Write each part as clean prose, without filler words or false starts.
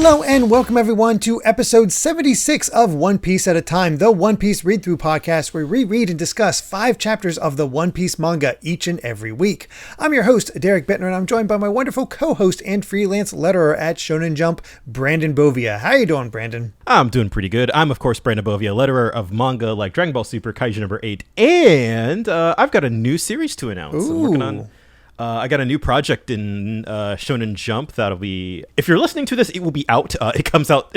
Hello and welcome everyone to episode 76 of One Piece at a Time, the One Piece read-through podcast where we read and discuss 5 chapters of the One Piece manga each and every week. I'm your host, Derek Bittner, and I'm joined by my wonderful co-host and freelance letterer at Shonen Jump, Brandon Bovia. How you doing, Brandon? I'm doing pretty good. I'm, of course, Brandon Bovia, letterer of manga like Dragon Ball Super, Kaiju number 8, and I've got a new series to announce. Ooh. I'm working on... I got a new project in Shonen Jump that'll be. If you're listening to this, it will be out. It comes out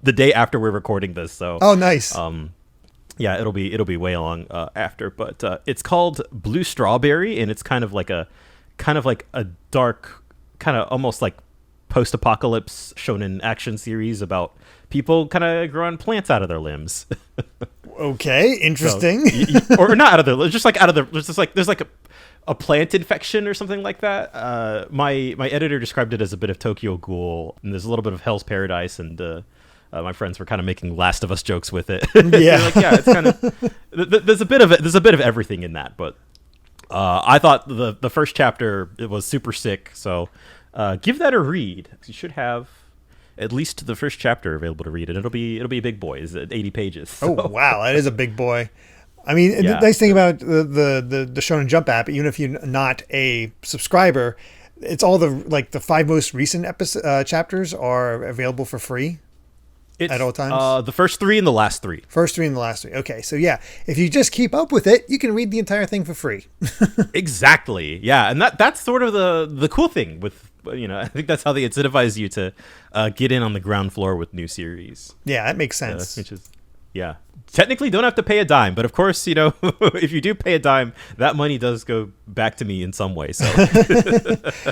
the day after we're recording this. So. Oh, nice. Yeah, it'll be way along after. But it's called Blue Strawberry, and it's kind of like a dark, kind of almost like post-apocalypse shonen action series about people kind of growing plants out of their limbs. Okay, interesting. So, or not out of their limbs, just like out of their. Just like there's like a plant infection or something like that. My editor described it as a bit of Tokyo Ghoul, and there's a little bit of Hell's Paradise, and my friends were kind of making Last of Us jokes with it. Yeah, like, yeah, it's kind of there's a bit of everything in that. But I thought the first chapter, it was super sick, so give that a read. You should have at least the first chapter available to read, and it'll be a big boy. It's 80 pages. So. Oh wow, that is a big boy. I mean, yeah. The nice thing about the Shonen Jump app, even if you're not a subscriber, it's all the 5 most recent chapters are available for free at all times. The first 3 and the last 3. First 3 and the last 3. Okay, so yeah, if you just keep up with it, you can read the entire thing for free. Exactly. Yeah, and that's sort of the cool thing with, I think that's how they incentivize you to get in on the ground floor with new series. Yeah, that makes sense. Which is, yeah. Technically don't have to pay a dime, but of course, if you do pay a dime, that money does go back to me in some way. So,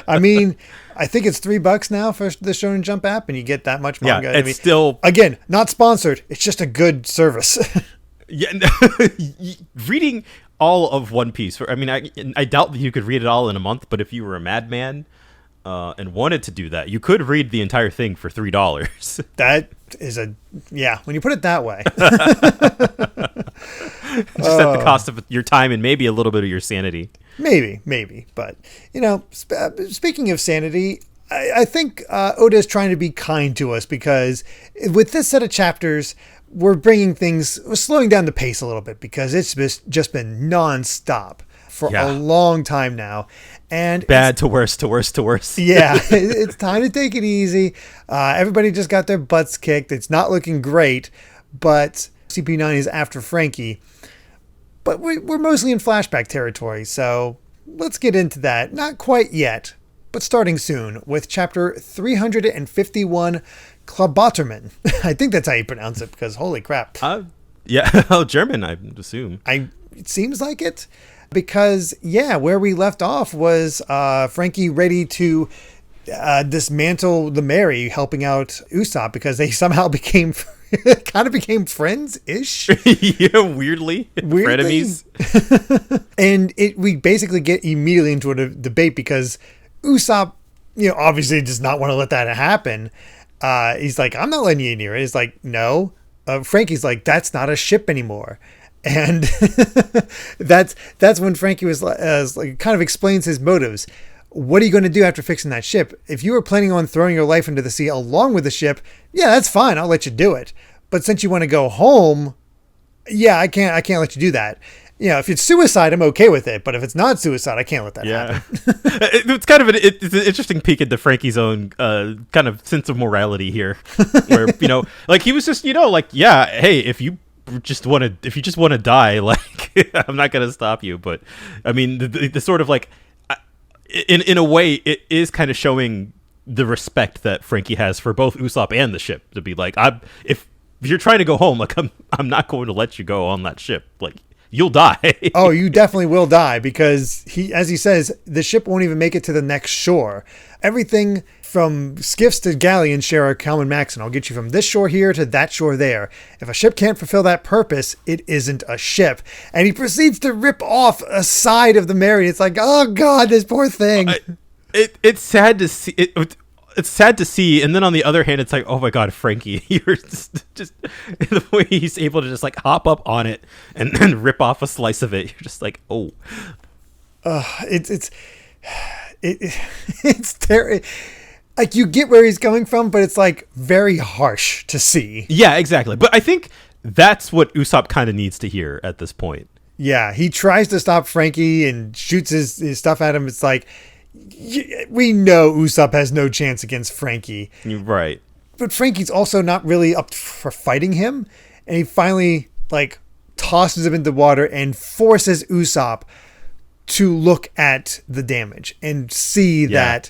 I mean, I think it's $3 now for the Shonen Jump app, and you get that much manga. Yeah, it's still, again, not sponsored. It's just a good service. Yeah, reading all of One Piece. I doubt that you could read it all in a month, but if you were a madman and wanted to do that, you could read the entire thing for $3. That is when you put it that way. Just at the cost of your time and maybe a little bit of your sanity. Maybe. But, speaking of sanity, I think Oda is trying to be kind to us because with this set of chapters, we're slowing down the pace a little bit because it's just been nonstop for a long time now. And bad to worse to worse to worse. Yeah, it's time to take it easy. Everybody just got their butts kicked. It's not looking great, but CP9 is after Franky. But we're mostly in flashback territory, so let's get into that. Not quite yet, but starting soon with chapter 351, KLABAUTERMANN. I think that's how you pronounce it because holy crap. Yeah, German, I assume. It seems like it. Because, where we left off was Franky ready to dismantle the Mary, helping out Usopp because they somehow became friends-ish. Yeah, weirdly. Frenemies. And we basically get immediately into a debate because Usopp, obviously does not want to let that happen. He's like, I'm not letting you near it. He's like, no. Franky's like, that's not a ship anymore. And that's when Franky was kind of explains his motives. What are you going to do after fixing that ship? If you were planning on throwing your life into the sea along with the ship, yeah, that's fine. I'll let you do it. But since you want to go home, I can't let you do that. If it's suicide, I'm okay with it. But if it's not suicide, I can't let that happen. It's kind of an interesting peek into Franky's own kind of sense of morality here, where he was just hey, if you just want to die, like I'm not gonna stop you. But I mean, the sort of like in a way, it is kind of showing the respect that Franky has for both Usopp and the ship. To be like, if you're trying to go home, like I'm not going to let you go on that ship. Like you'll die. Oh, you definitely will die because as he says, the ship won't even make it to the next shore. Everything from skiffs to galleons share a common maxim. I'll get you from this shore here to that shore there. If a ship can't fulfill that purpose, it isn't a ship. And he proceeds to rip off a side of the Mary. It's like, oh God, this poor thing. It's sad to see. It's sad to see, and then on the other hand, it's like, oh my God, Franky, you're just the way he's able to just like hop up on it and rip off a slice of it. You're just like, oh, it's terrible. like you get where he's coming from, but it's like very harsh to see. Yeah, exactly. But I think that's what Usopp kind of needs to hear at this point. Yeah, he tries to stop Franky and shoots his stuff at him. It's like, we know Usopp has no chance against Franky. Right. But Franky's also not really up for fighting him. And he finally, like, tosses him into the water and forces Usopp to look at the damage and see that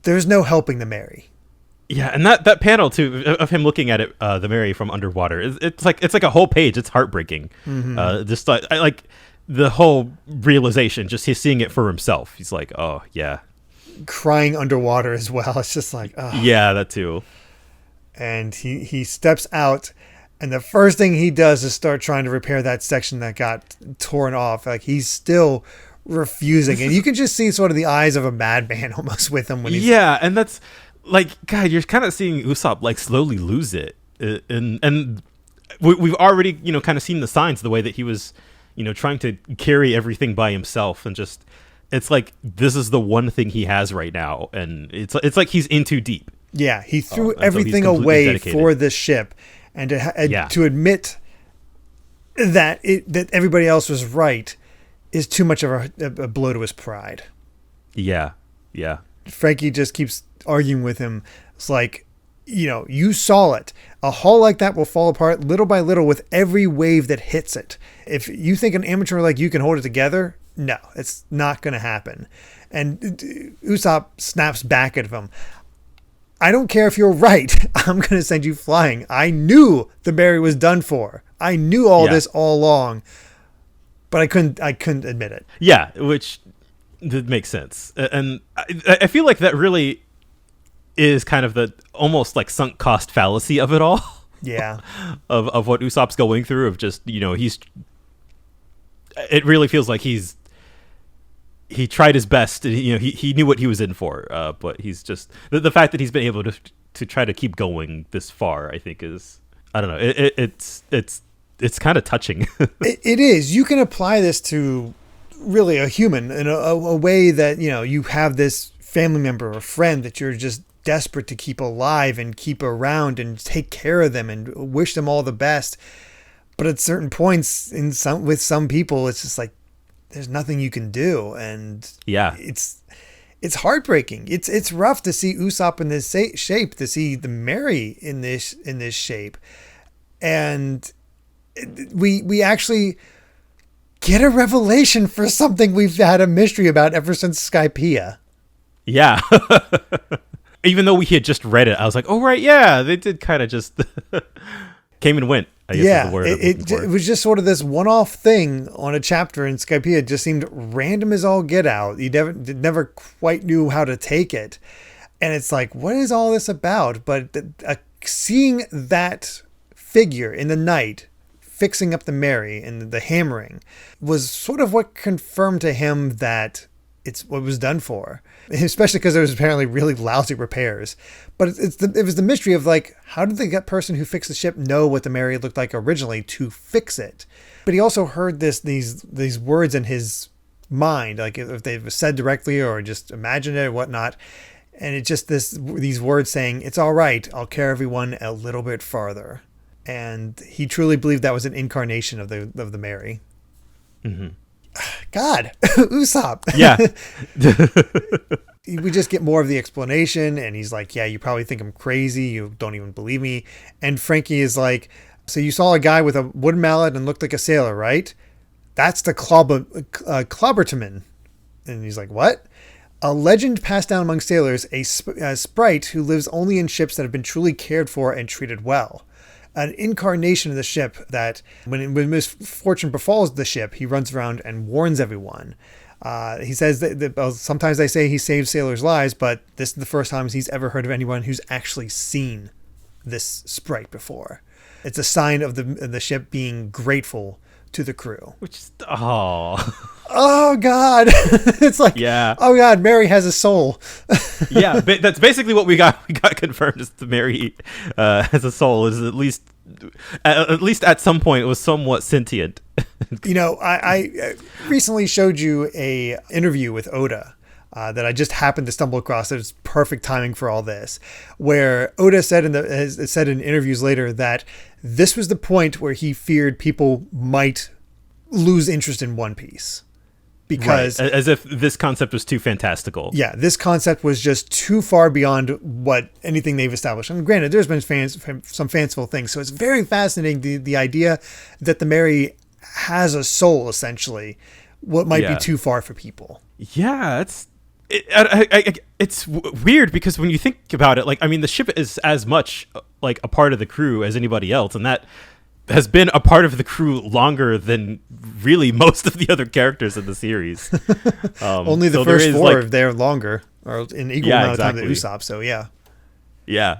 there's no helping the Mary. Yeah, and that panel too of him looking at it, the Mary from underwater, it's like a whole page. It's heartbreaking. Just like the whole realization, just he's seeing it for himself. He's like, oh yeah, crying underwater as well. It's just like, oh. Yeah, that too. And he steps out, and the first thing he does is start trying to repair that section that got torn off. Like he's still refusing, and you can just see sort of the eyes of a madman almost with him when he's and that's. Like, God, you're kind of seeing Usopp like slowly lose it, and we've already kind of seen the signs, the way that he was trying to carry everything by himself, and just it's like this is the one thing he has right now, and it's like he's in too deep. Yeah, he threw everything away dedicated for this ship, and to admit that everybody else was right is too much of a blow to his pride. Yeah. Franky just keeps arguing with him. It's like, you saw it. A hull like that will fall apart little by little with every wave that hits it. If you think an amateur like you can hold it together, no, it's not going to happen. And Usopp snaps back at him. I don't care if you're right. I'm going to send you flying. I knew the Mary was done for. I knew all this all along, but I couldn't admit it. Yeah, which makes sense. And I feel like that really is kind of the almost like sunk cost fallacy of it all. Yeah. of what Usopp's going through, of just, it really feels like he tried his best. He knew what he was in for, but he's just the fact that he's been able to try to keep going this far, I think is, I don't know. It's kind of touching. It is. You can apply this to really a human in a way that, you have this family member or friend that you're just desperate to keep alive and keep around and take care of them and wish them all the best. But at certain points with some people, it's just like, there's nothing you can do. And it's heartbreaking. It's rough to see Usopp in this shape, to see the Mary in this shape. And we actually get a revelation for something we've had a mystery about ever since Skypiea. Yeah. Even though we had just read it, I was like, oh, right, yeah, they did kind of just came and went, I guess is the word. It was just sort of this one-off thing on a chapter in Skypiea. It just seemed random as all get out. You never quite knew how to take it. And it's like, what is all this about? But seeing that figure in the night fixing up the Mary and the hammering was sort of what confirmed to him that it's what was done for, especially because there was apparently really lousy repairs. But it was the mystery of like, how did the person who fixed the ship know what the Mary looked like originally to fix it? But he also heard these words in his mind, like if they were said directly or just imagined it or whatnot. And it's just these words saying, it's all right, I'll carry everyone a little bit farther. And he truly believed that was an incarnation of the Mary. Mm-hmm. God, Usopp. Yeah. We just get more of the explanation, and he's like, yeah, you probably think I'm crazy. You don't even believe me. And Franky is like, so you saw a guy with a wooden mallet and looked like a sailor, right? That's the KLABAUTERMANN. And he's like, what? A legend passed down among sailors, a sprite who lives only in ships that have been truly cared for and treated well. An incarnation of the ship that when misfortune befalls the ship, he runs around and warns everyone. He says that sometimes they say he saves sailors' lives, but this is the first time he's ever heard of anyone who's actually seen this sprite before. It's a sign of the ship being grateful to the crew. Which is, oh God. It's like, oh God, Mary has a soul. Yeah, but that's basically what we got confirmed, is the Mary has a soul, is at least at some point it was somewhat sentient. I recently showed you a interview with Oda that I just happened to stumble across. It was perfect timing for all this. Where Oda said has said in interviews later that this was the point where he feared people might lose interest in One Piece. Because as if this concept was too fantastical. Yeah, this concept was just too far beyond what anything they've established. And granted, there's been some fanciful things. So it's very fascinating, the idea that the Mary has a soul, essentially. What might be too far for people. Yeah, it's weird because when you think about it, like, I mean, the ship is as much like a part of the crew as anybody else. And that has been a part of the crew longer than really most of the other characters in the series. Only the first four are there longer, or in equal amount of time to Usopp. So yeah.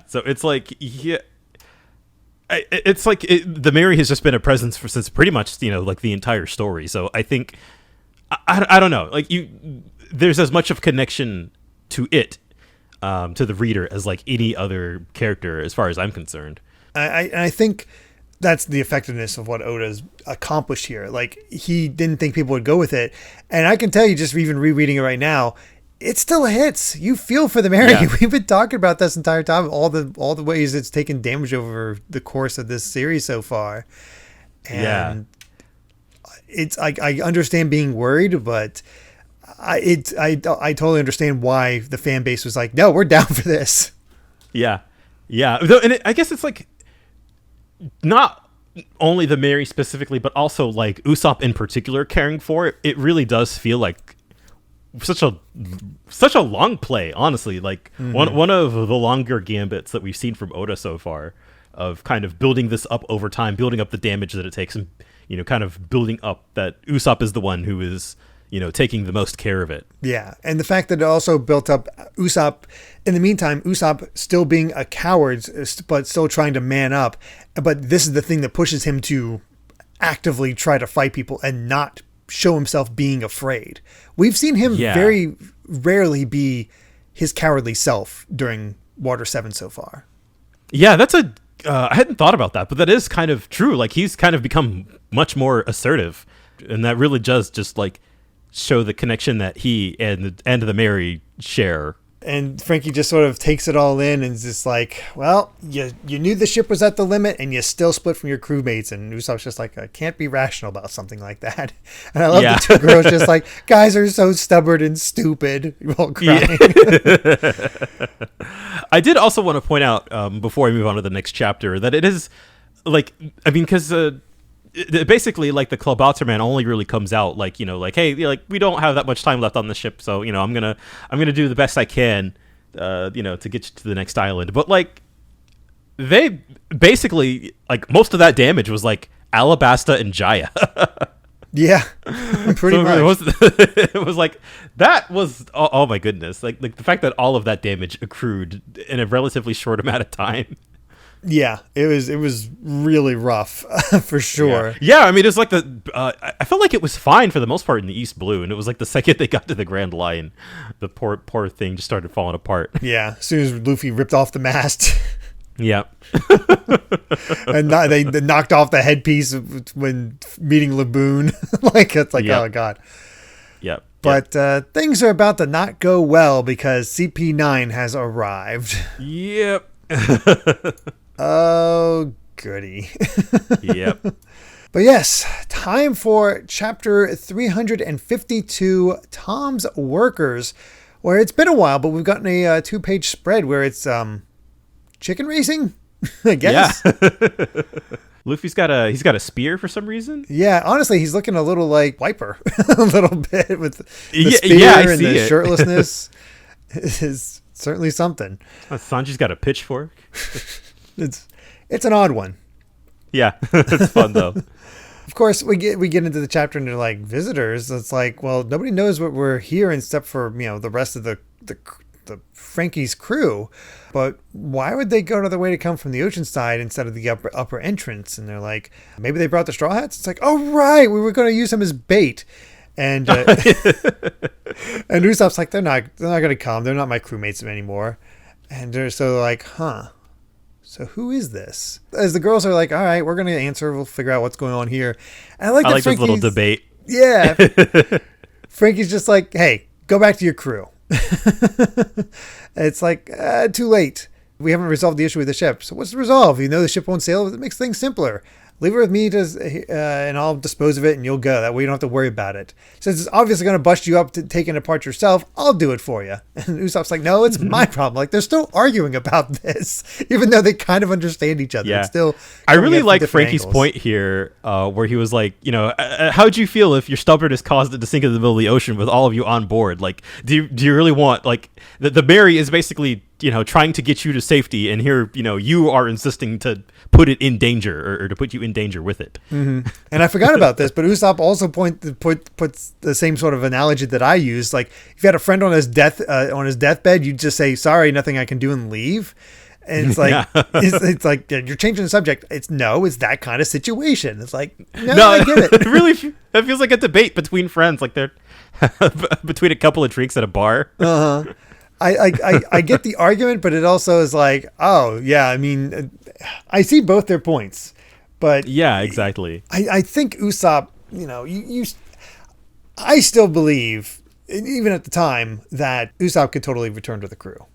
So it's like the Mary has just been a presence since pretty much like the entire story. So I think I don't know, like there's as much of connection to it to the reader as like any other character, as far as I'm concerned. I think that's the effectiveness of what Oda's accomplished here. Like, he didn't think people would go with it. And I can tell you, just even rereading it right now, it still hits. You feel for the Mary. Yeah. We've been talking about this entire time, all the ways it's taken damage over the course of this series so far. And it's I understand being worried, but I totally understand why the fan base was like, no, we're down for this. Yeah. And I guess it's like, not only the Mary specifically, but also like Usopp in particular caring for it. It really does feel like such a long play, honestly. Like one of the longer gambits that we've seen from Oda so far, of kind of building this up over time, building up the damage that it takes, and kind of building up that Usopp is the one who is taking the most care of it. Yeah, and the fact that it also built up Usopp. In the meantime, Usopp still being a coward, but still trying to man up. But this is the thing that pushes him to actively try to fight people and not show himself being afraid. We've seen him very rarely be his cowardly self during Water 7 so far. Yeah, that's I hadn't thought about that, but that is kind of true. Like, he's kind of become much more assertive, and that really does just like show the connection that he and the Mary share. And Franky just sort of takes it all in and is just like, well, you knew the ship was at the limit and you still split from your crewmates. And Usopp's just like, I can't be rational about something like that. And I love the two girls just like, guys are so stubborn and stupid while crying. Yeah. I did also want to point out, before I move on to the next chapter, that it is like, I mean, because basically, like, the KLABAUTERMANN only really comes out like, like, hey, like, we don't have that much time left on the ship, so I'm gonna do the best I can, to get you to the next island. But like, they basically, like, most of that damage was like Alabasta and Jaya. Yeah, pretty much. It was like, that was oh my goodness, like the fact that all of that damage accrued in a relatively short amount of time. Yeah, it was really rough for sure. Yeah, I mean, it's like I felt like it was fine for the most part in the East Blue, and it was like the second they got to the Grand Line, the poor thing just started falling apart. Yeah, as soon as Luffy ripped off the mast. Yeah. And they knocked off the headpiece when meeting Laboon. Like, it's like, oh god. Yeah. But things are about to not go well because CP9 has arrived. Yep. Oh, goody. Yep. But yes, time for chapter 352, Tom's Workers, where it's been a while, but we've gotten a 2-page spread where it's chicken racing, I guess. Yeah. Luffy's got a spear for some reason. Yeah, honestly, he's looking a little like Wiper, a little bit with the spear and the shirtlessness. Is certainly something. Sanji's got a pitchfork. It's an odd one. Yeah, it's fun though. Of course, we get into the chapter and they're like, visitors. It's like, well, nobody knows what we're here except for the rest of the Franky's crew. But why would they go to the way to come from the ocean side instead of the upper entrance? And they're like, maybe they brought the Straw Hats. It's like, oh right, we were going to use them as bait. And and Usopp's like, they're not going to come. They're not my crewmates anymore. And they're so like, huh. So who is this? As the girls are like, all right, we're going to answer. We'll figure out what's going on here. And I like this little debate. Yeah. Franky's just like, hey, go back to your crew. It's like, too late. We haven't resolved the issue with the ship. So what's the resolve? You know the ship won't sail. It makes things simpler. Leave it with me and I'll dispose of it and you'll go. That way you don't have to worry about it. Since it's obviously going to bust you up to take it apart yourself, I'll do it for you. And Usopp's like, no, it's my problem. Like, they're still arguing about this, even though they kind of understand each other. Yeah. It's still, I really like Franky's point here, where he was like, how'd you feel if your stubbornness caused it to sink into the middle of the ocean with all of you on board? Like, do you really want, like, the Mary is basically, trying to get you to safety, and here, you are insisting to put it in danger or to put you in danger with it. Mm-hmm. And I forgot about this, but Usopp also puts the same sort of analogy that I used. Like, if you had a friend on his deathbed, you'd just say, sorry, nothing I can do, and leave. And it's like, it's like, you're changing the subject. It's that kind of situation. It's like, no, I get it. It feels like a debate between friends, like they're between a couple of drinks at a bar. Uh-huh. I get the argument, but it also is like, oh yeah, I mean, I see both their points, but yeah, exactly. I think Usopp, I still believe, even at the time, that Usopp could totally return to the crew.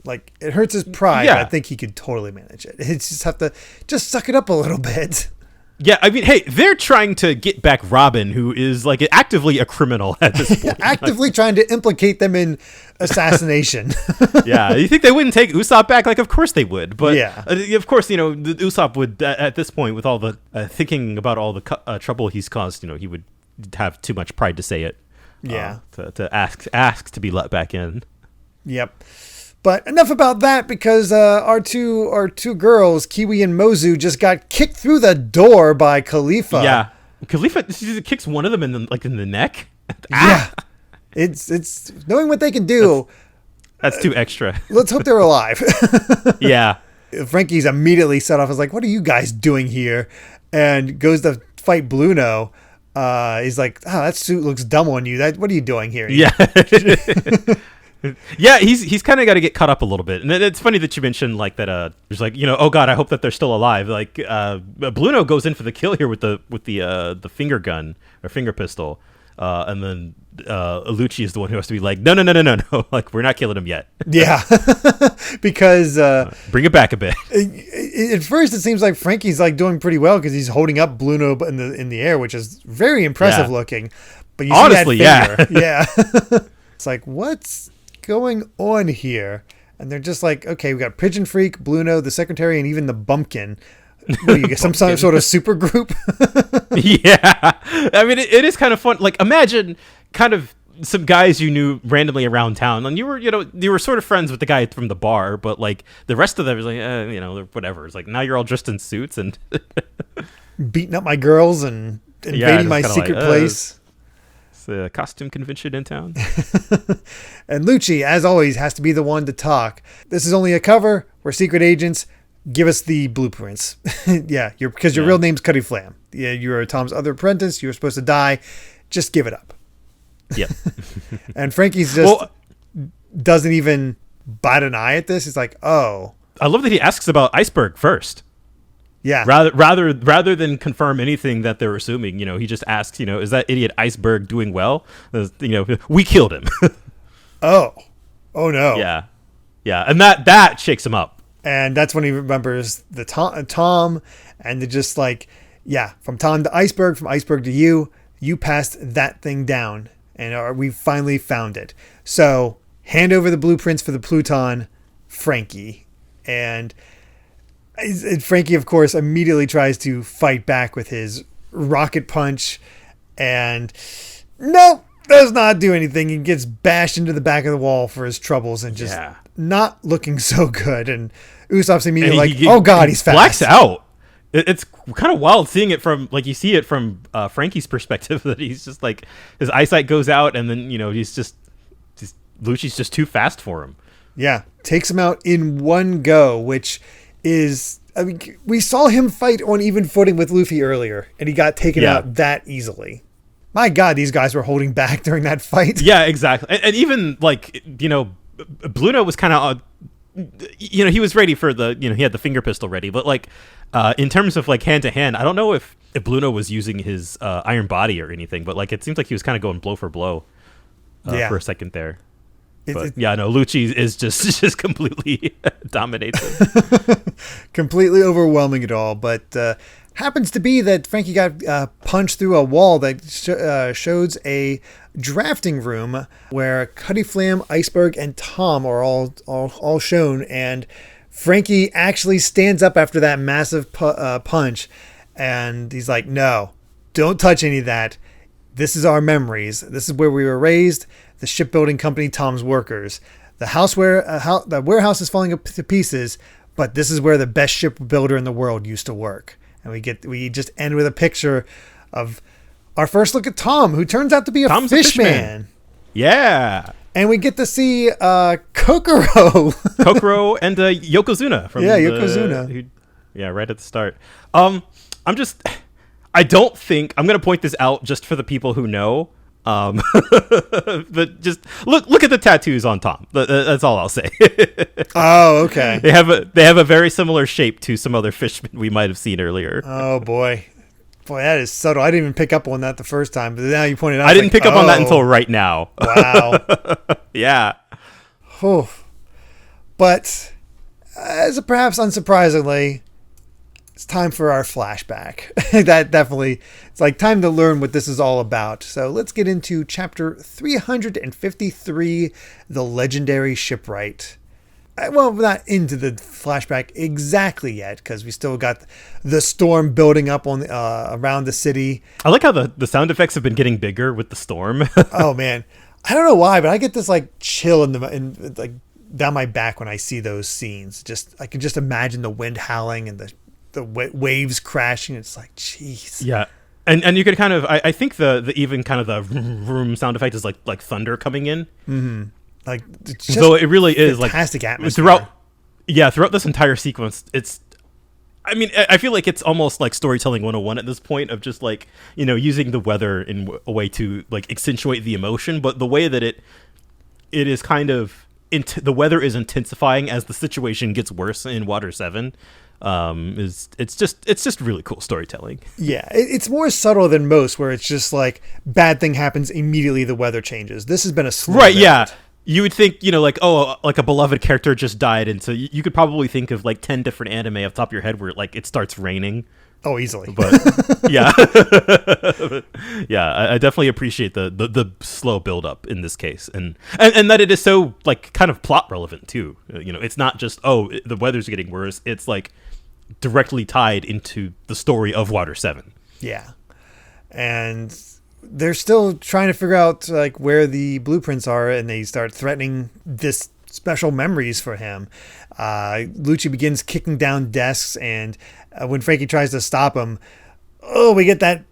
Like, it hurts his pride, but I think he could totally manage it. It's just have to suck it up a little bit. Yeah, I mean, hey, they're trying to get back Robin, who is like actively a criminal at this point. Actively trying to implicate them in assassination. Yeah, you think they wouldn't take Usopp back? Like, of course they would. But yeah, of course, Usopp would at this point, with all the thinking about all the trouble he's caused, he would have too much pride to say it. Yeah, to ask to be let back in. Yep. But enough about that, because our two girls, Kiwi and Mozu, just got kicked through the door by Khalifa. Yeah, Khalifa kicks one of them in the neck. Yeah, it's knowing what they can do. That's too extra. Let's hope they're alive. Yeah. Franky's immediately set off as like, "What are you guys doing here?" And goes to fight Bluno. He's like, "Oh, that suit looks dumb on you. What are you doing here?" Yeah. Yeah, he's kind of got to get caught up a little bit, and it's funny that you mentioned like that. There's like, oh god, I hope that they're still alive. Like Bluno goes in for the kill here with the finger gun or finger pistol, and then Lucci is the one who has to be like, no, like, we're not killing him yet. Yeah, because bring it back a bit. At first, it seems like Franky's like doing pretty well because he's holding up Bluno in the air, which is very impressive looking. But you honestly, see that finger. Yeah. It's like, what's going on here? And they're just like, okay, we got Pigeon Freak, Bluno, the secretary, and even the Bumpkin. What do you get? Some sort of super group? Yeah, I mean, it is kind of fun. Like, imagine kind of some guys you knew randomly around town, and you were sort of friends with the guy from the bar, but like the rest of them is like, whatever. It's like, now you're all dressed in suits and beating up my girls and invading my secret place. A costume convention in town. And Lucci, as always, has to be the one to talk. This is only a cover. We're secret agents. Give us the blueprints. Yeah, because your real name's Cutty Flam. Yeah, you're Tom's other apprentice. You were supposed to die. Just give it up. Yep. And Franky's just doesn't even bat an eye at this. He's like, oh. I love that he asks about Iceberg first. Yeah. Rather than confirm anything that they're assuming, he just asks, is that idiot Iceberg doing well? We killed him. Oh no. Yeah. Yeah. And that shakes him up. And that's when he remembers the Tom, and they're just like, yeah, from Tom to Iceberg, from Iceberg to you passed that thing down, and we finally found it. So hand over the blueprints for the Pluton, Franky. And Franky, of course, immediately tries to fight back with his rocket punch, and nope, does not do anything. He gets bashed into the back of the wall for his troubles, and just not looking so good. And Usopp's immediately like, oh god, he's fast. Blacks out. It's kind of wild seeing it from, like, you see it from Franky's perspective, that he's just like, his eyesight goes out, and then he's just Lucci's just too fast for him. Yeah, takes him out in one go, which is, I mean, we saw him fight on even footing with Luffy earlier, and he got taken out that easily. My God, these guys were holding back during that fight. Yeah, exactly. And even, like, Bluno was kind of, he was ready for the, he had the finger pistol ready, but, like, in terms of, like, hand-to-hand, I don't know if Bluno was using his iron body or anything, but, like, it seems like he was kind of going blow for blow for a second there. But yeah, no, Lucci is just completely dominates completely overwhelming it all. But happens to be that Franky got punched through a wall that shows a drafting room where Cutty Flam, Iceberg, and Tom are all shown. And Franky actually stands up after that massive punch, and he's like, "No, don't touch any of that. This is our memories. This is where we were raised. The shipbuilding company, Tom's workers. The warehouse is falling to pieces, but this is where the best shipbuilder in the world used to work." And we just end with a picture of our first look at Tom, who turns out to be a fishman. Yeah. And we get to see Kokoro. Kokoro and Yokozuna from Yokozuna. Right at the start. I don't think I'm going to point this out just for the people who know. But just look at the tattoos on Tom. That's all I'll say. Oh, okay. They have a very similar shape to some other fishmen we might have seen earlier. Oh boy, that is subtle. I didn't even pick up on that the first time, but now you pointed out. I didn't pick up on that until right now. Wow. Yeah. Oh. But perhaps unsurprisingly, it's time for our flashback. That definitely, it's like time to learn what this is all about. So let's get into chapter 353, The Legendary Shipwright. Well, we're not into the flashback exactly yet, because we still got the storm building up on around the city. I like how the sound effects have been getting bigger with the storm. Oh man, I don't know why, but I get this like chill in like down my back when I see those scenes. I can just imagine the wind howling and the waves crashing. It's like, jeez. Yeah. And you could kind of, I think the even kind of the vroom sound effect is like thunder coming in. Mm-hmm. Like, so it really is fantastic like atmosphere. Throughout this entire sequence, I feel like it's almost like storytelling 101 at this point, of just like, using the weather in a way to like accentuate the emotion, but the way that it is kind of, the weather is intensifying as the situation gets worse in Water 7. It's just really cool storytelling. Yeah, it's more subtle than most, where it's just like bad thing happens immediately, the weather changes. This has been a slow right build. Yeah, you would think, like a beloved character just died, and so you could probably think of like 10 different anime off the top of your head where like it starts raining. Oh, easily. But yeah. I definitely appreciate the slow build up in this case, and that it is so like kind of plot relevant too. It's not just the weather's getting worse. It's like directly tied into the story of Water 7. Yeah. And they're still trying to figure out like where the blueprints are, and they start threatening this special memories for him. Lucci begins kicking down desks, and when Franky tries to stop him, we get that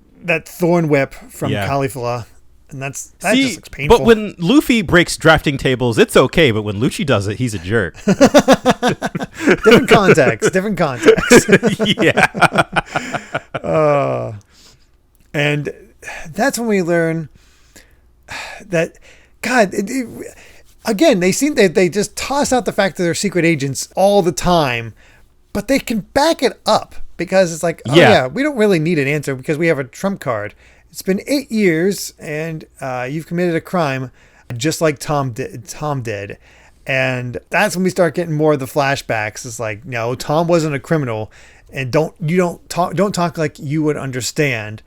thorn whip from Caulifla, and that just looks painful. But when Luffy breaks drafting tables, it's okay, but when Lucci does it, he's a jerk. Different context. Yeah. And that's when we learn that, God, again, they seem that they just toss out the fact that they're secret agents all the time, but they can back it up, because it's like, we don't really need an answer because we have a trump card. It's been 8 years, and you've committed a crime, just like Tom did. And that's when we start getting more of the flashbacks. It's like, no, Tom wasn't a criminal, and don't talk like you would understand.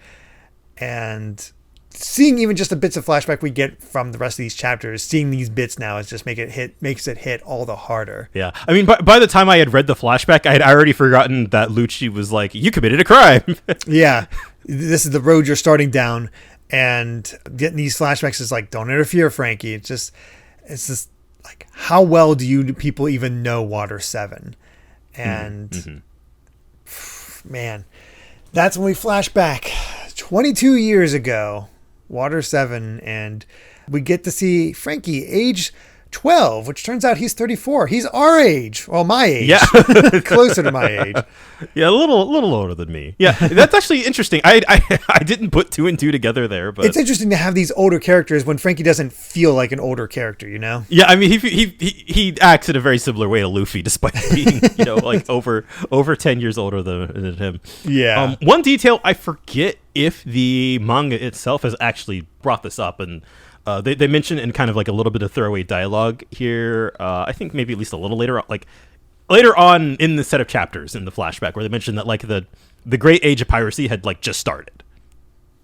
And seeing even just the bits of flashback we get from the rest of these chapters, seeing these bits now is just makes it hit all the harder. Yeah. I mean, by the time I had read the flashback, I had already forgotten that Lucci was like, you committed a crime. Yeah. This is the road you're starting down, and getting these flashbacks is like, don't interfere, Franky. It's just like, how well do you people even know Water 7? And man, that's when we flash back 22 years ago, Water 7, and we get to see Franky, age 12, which turns out he's 34. He's our age. Well, my age. Yeah. Closer to my age. Yeah, a little older than me. Yeah, that's actually interesting. I didn't put two and two together there, but it's interesting to have these older characters when Franky doesn't feel like an older character, Yeah, I mean, he acts in a very similar way to Luffy, despite being, like over 10 years older than him. Yeah. One detail, I forget if the manga itself has actually brought this up, and They mention in kind of like a little bit of throwaway dialogue here. I think maybe at least a little later on, like later on in the set of chapters in the flashback, where they mention that like the great age of piracy had like just started.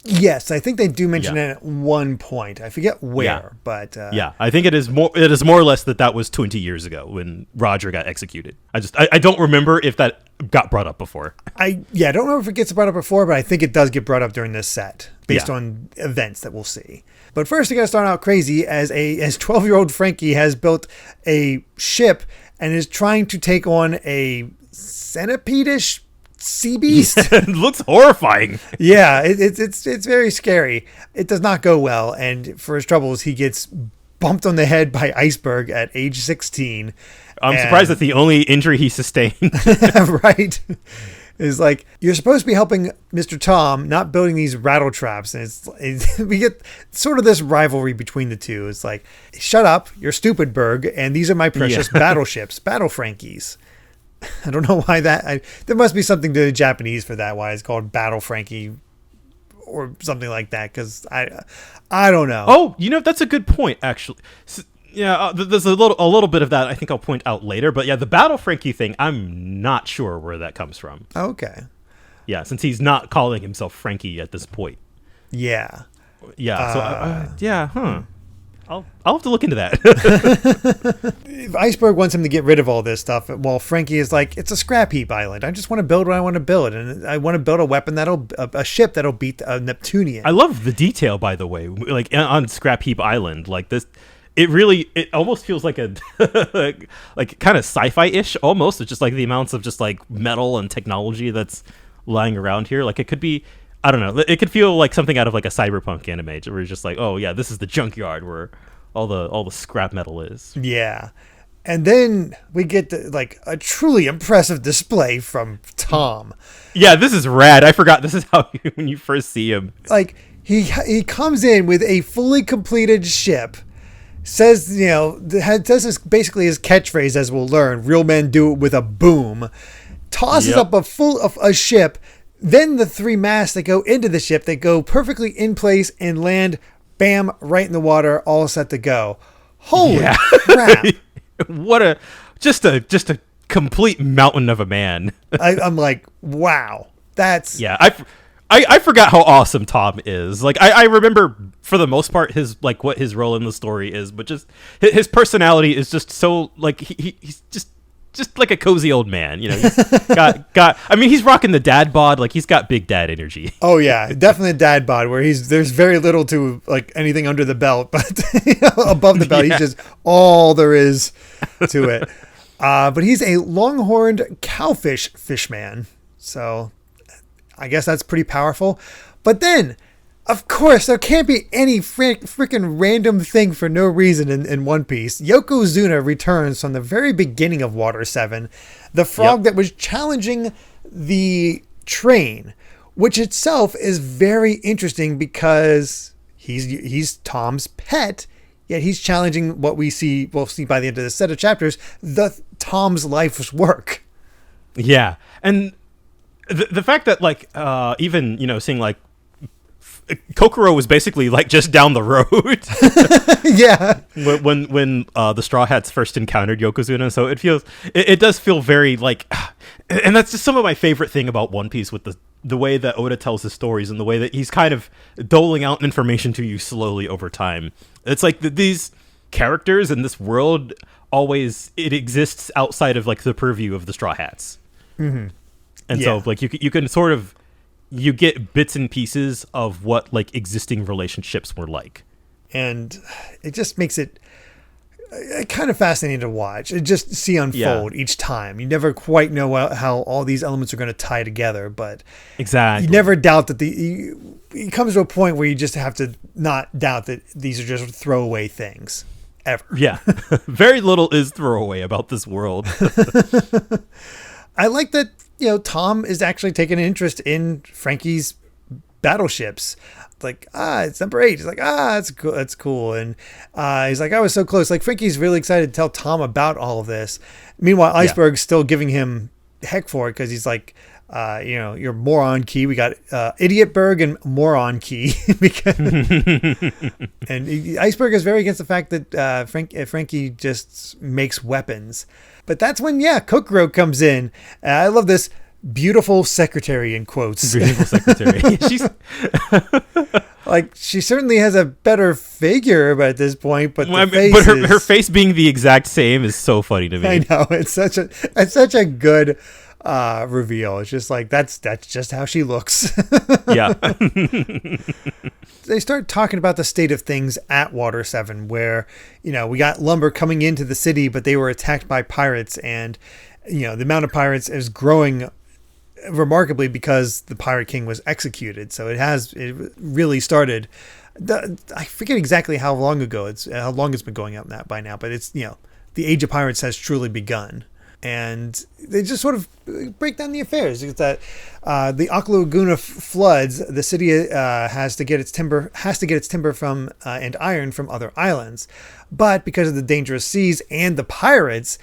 Yes, I think they do mention it at one point. I forget where, but I think it is more or less that was 20 years ago when Roger got executed. I don't remember if that got brought up before. I don't remember if it gets brought up before, but I think it does get brought up during this set based on events that we'll see. But first, we got to start out crazy as 12-year-old Franky has built a ship and is trying to take on a centipede-ish sea beast. It looks horrifying. Yeah, it's very scary. It does not go well, and for his troubles, he gets bumped on the head by Iceberg at age 16. I'm surprised that's the only injury he sustained. Right. Is like, you're supposed to be helping Mr. Tom, not building these rattle traps. And we get sort of this rivalry between the two. It's like, shut up, you're stupid, Berg, and these are my precious battleships, Battle Frankies. I don't know why there must be something to the Japanese for that, why it's called Battle Franky or something like that, because I don't know. Oh, that's a good point, actually. There's a little bit of that I think I'll point out later, but the Battle Franky thing, I'm not sure where that comes from. Okay. Yeah, since he's not calling himself Franky at this point. Yeah. Yeah, I'll have to look into that. Iceberg wants him to get rid of all this stuff, while Franky is like, it's a scrap heap island. I just want to build what I want to build, and I want to build a weapon a ship that'll beat a Neptunian. I love the detail, by the way, like on Scrap Heap Island, like this. It almost feels like a like kind of sci-fi-ish almost. It's just like the amounts of just like metal and technology that's lying around here. Like it could be, I don't know. It could feel like something out of like a cyberpunk anime where it's just like, oh yeah, this is the junkyard where all the scrap metal is. Yeah. And then we get like a truly impressive display from Tom. Yeah, this is rad. I forgot this is how when you first see him. Like he comes in with a fully completed ship. Says, does this basically his catchphrase, as we'll learn. Real men do it with a boom. Tosses up a ship. Then the 3 masts that go into the ship, they go perfectly in place and land, bam, right in the water, all set to go. Holy crap! What a complete mountain of a man. I'm like, wow, that's I forgot how awesome Tom is. Like I remember for the most part what his role in the story is, but just his personality is just so like he's just like a cozy old man. He's got. I mean, he's rocking the dad bod. Like he's got big dad energy. Oh yeah, definitely a dad bod where there's very little to like anything under the belt, but above the belt, he's just all there is to it. But he's a longhorned cowfish fishman, so. I guess that's pretty powerful. But then, of course, there can't be any freaking random thing for no reason in One Piece. Yokozuna returns from the very beginning of Water 7. The frog that was challenging the train, which itself is very interesting because he's Tom's pet, yet he's challenging what we'll see by the end of the set of chapters, Tom's life's work. Yeah, and the fact that like even seeing like Kokoro was basically like just down the road. Yeah. When the Straw Hats first encountered Yokozuna, so it does feel very like, and that's just some of my favorite thing about One Piece with the way that Oda tells his stories and the way that he's kind of doling out information to you slowly over time. It's like these characters in this world it exists outside of like the purview of the Straw Hats. Mm-hmm. And so like you can sort of you get bits and pieces of what like existing relationships were like, and it just makes it kind of fascinating to watch. It just see unfold each time. You never quite know how all these elements are going to tie together, but exactly, you never doubt that it comes to a point where you just have to not doubt that these are just throwaway things ever. Yeah, very little is throwaway about this world. I like that. Tom is actually taking an interest in Franky's battleships. Like, it's number 8. He's like, that's cool. That's cool. And he's like, I was so close. Like, Franky's really excited to tell Tom about all of this. Meanwhile, Iceberg's still giving him heck for it because he's like, your moron key. We got Idiotberg and moron key. because, and Iceberg is very against the fact that Franky just makes weapons. But that's when, Kokoro comes in. I love this beautiful secretary in quotes. Beautiful secretary. She's like, she certainly has a better figure at this point, but her face being the exact same is so funny to me. I know, it's such a good reveal. It's just like that's just how she looks. Yeah. They start talking about the state of things at Water 7, where we got lumber coming into the city, but they were attacked by pirates, and the amount of pirates is growing remarkably because the Pirate King was executed. So it really started. I forget exactly how long ago it's been going up by now, but it's the Age of Pirates has truly begun. And they just sort of break down the affairs. It's that the Laguna floods. The city has to get its timber from and iron from other islands, but because of the dangerous seas and the pirates,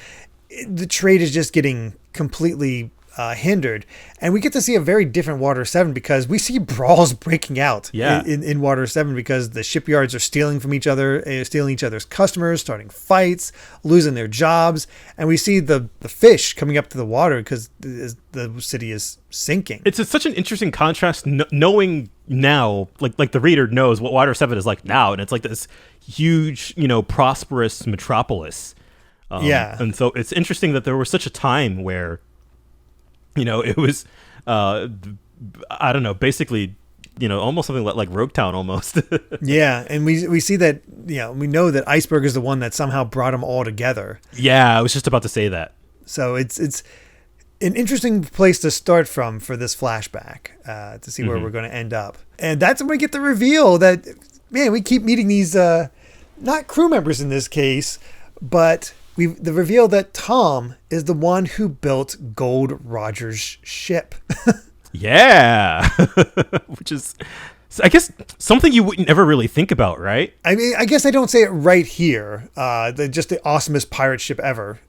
the trade is just getting completely hindered. And we get to see a very different Water 7 because we see brawls breaking out in Water 7 because the shipyards are stealing from each other, stealing each other's customers, starting fights, losing their jobs. And we see the fish coming up to the water because the city is sinking. It's such an interesting contrast knowing now, like the reader knows what Water 7 is like now. And it's like this huge, prosperous metropolis. And so it's interesting that there was such a time where it was, I don't know, basically, almost something like Roguetown almost. Yeah, and we see that, we know that Iceberg is the one that somehow brought them all together. Yeah, I was just about to say that. So it's an interesting place to start from for this flashback to see where we're going to end up. And that's when we get the reveal that, man, we keep meeting these, not crew members in this case, but the reveal that Tom is the one who built Gold Roger's ship. Yeah. Which is, I guess, something you wouldn't ever really think about, right? I mean, I guess I don't say it right here. Just the awesomest pirate ship ever.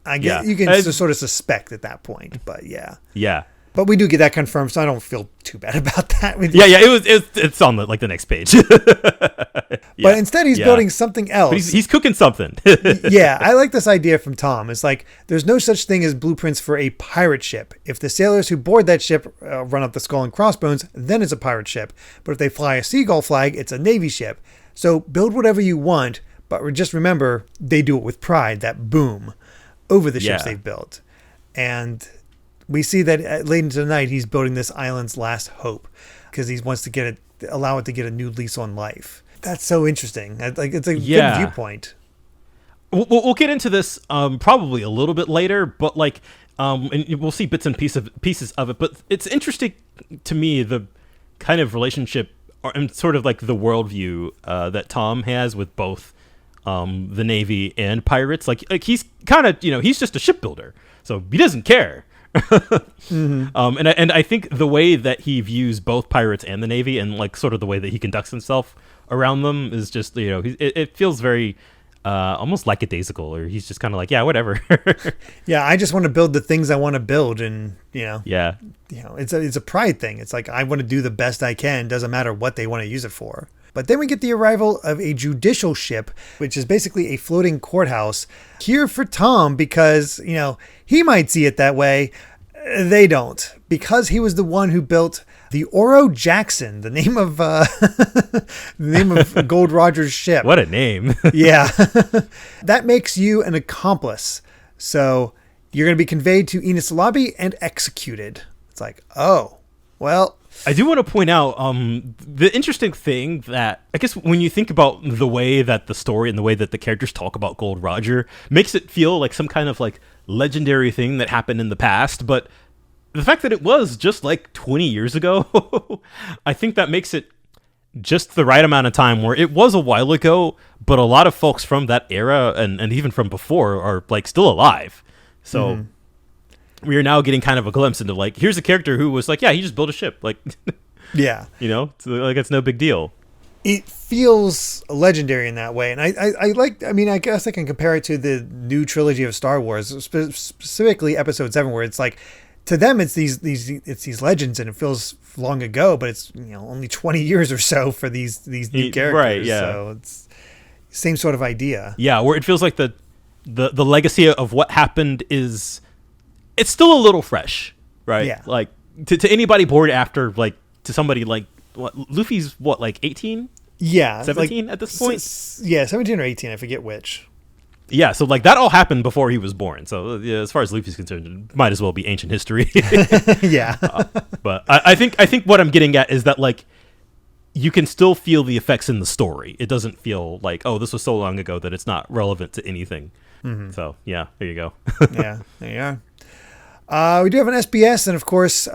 I guess you can sort of suspect at that point, but yeah. Yeah. But we do get that confirmed, so I don't feel too bad about that. It's on the next page. But instead, he's building something else. But he's cooking something. Yeah, I like this idea from Tom. It's like, there's no such thing as blueprints for a pirate ship. If the sailors who board that ship run up the skull and crossbones, then it's a pirate ship. But if they fly a seagull flag, it's a navy ship. So build whatever you want, but just remember, they do it with pride, that boom, over the ships they've built. And we see that late into the night, he's building this island's last hope because he wants to allow it to get a new lease on life. That's so interesting. It's a good viewpoint. We'll get into this probably a little bit later, but and we'll see bits and pieces of it. But it's interesting to me, the kind of relationship and sort of like the worldview that Tom has with both the Navy and pirates. Like he's kind of, he's just a shipbuilder, so he doesn't care. And I think the way that he views both pirates and the Navy, and like sort of the way that he conducts himself around them, is just it feels very almost lackadaisical, or he's just kind of like, yeah, whatever. Yeah, I just want to build the things I want to build, and it's a pride thing. It's like, I want to do the best I can, doesn't matter what they want to use it for. But then we get the arrival of a judicial ship, which is basically a floating courthouse, here for Tom because, he might see it that way. They don't, because he was the one who built the Oro Jackson, the name of Gold Roger's ship. What a name. Yeah. That makes you an accomplice. So you're going to be conveyed to Ines Lobby and executed. It's like, oh, well. I do want to point out the interesting thing that, I guess, when you think about the way that the story and the way that the characters talk about Gold Roger, makes it feel like some kind of like legendary thing that happened in the past. But the fact that it was just like 20 years ago, I think that makes it just the right amount of time where it was a while ago, but a lot of folks from that era and even from before are like still alive. So we are now getting kind of a glimpse into like, here's a character who was like, yeah, he just built a ship. Like, yeah, it's like, it's no big deal. It feels legendary in that way. And I guess I can compare it to the new trilogy of Star Wars, specifically episode 7, where it's like, to them it's these legends, and it feels long ago, but it's only 20 years or so for these new characters. Right, yeah. So it's same sort of idea. Yeah, where it feels like the legacy of what happened it's still a little fresh, right? Yeah. Like to anybody born after, like, to somebody like Luffy's like 18? Yeah. 17 at this point? 17 or 18, I forget which. Yeah, so like that all happened before he was born. So yeah, as far as Luffy's concerned, it might as well be ancient history. Yeah. But I think what I'm getting at is that, like, you can still feel the effects in the story. It doesn't feel like, oh, this was so long ago that it's not relevant to anything. Mm-hmm. So yeah, there you go. Yeah, there you are. We do have an SBS, and of course,